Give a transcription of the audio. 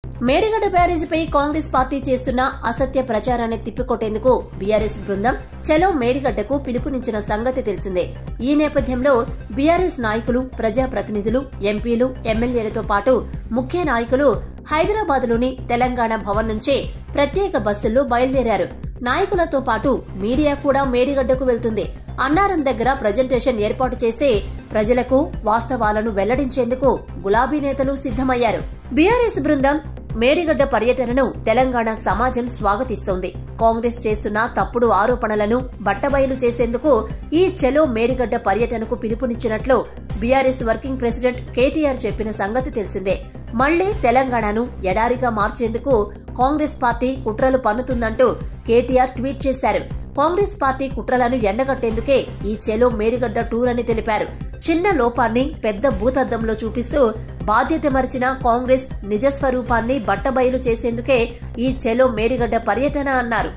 Medigadda బ్యారేజీపై Congress party చేస్తున్న అసత్య ప్రచారాన్ని తిప్పికొట్టేందుకు బీఆర్ఎస్ బృందం చలో మేడిగడ్డకు పిలుపునిచ్చిన సంగతి తెలిసిందే. ఈ నేపథ్యంలో బీఆర్ఎస్ నాయకులు, ప్రజాప్రతినిధులు, ఎంపీలు, ఎమ్మెల్యేలతో పాటు ముఖ్య నాయకులు హైదరాబాద్లోని తెలంగాణ భవన్ నుంచి ప్రత్యేక బస్సుల్లో బయలుదేరారు. నాయకులతో పాటు మీడియా కూడా మేడిగడ్డకు వెళ్తుంది. అన్నారం దగ్గర ప్రజెంటేషన్ ఏర్పాటు చేసి ప్రజలకు వాస్తవాలను వెల్లడించేందుకు గులాబీ నేతలు సిద్దమయ్యారు. బీఆర్ఎస్ బృందం మేడిగడ్డ పర్యటనను తెలంగాణ సమాజం స్వాగతిస్తోంది. కాంగ్రెస్ చేస్తున్న తప్పుడు ఆరోపణలను బట్టబయలు చేసేందుకు ఈ చలో మేడిగడ్డ పర్యటనకు పిలుపునిచ్చినట్లు బీఆర్ఎస్ వర్కింగ్ ప్రెసిడెంట్ కేటీఆర్ చెప్పిన సంగతి తెలిసిందే. మళ్లీ తెలంగాణను ఎడారిగా మార్చేందుకు కాంగ్రెస్ పార్టీ కుట్రలు పన్నుతుందంటూ కేటీఆర్ ట్వీట్ చేశారు. కాంగ్రెస్ పార్టీ కుట్రలను ఎండగట్టేందుకే ఈ చలో మేడిగడ్డ టూర్ అని తెలిపారు. చిన్న లోపాన్ని పెద్ద భూతద్దంలో చూపిస్తూ బాధ్యత మరిచిన కాంగ్రెస్ నిజస్వరూపాన్ని బట్టబయలు చేసేందుకే ఈ చలో మేడిగడ్డ పర్యటన అన్నారు.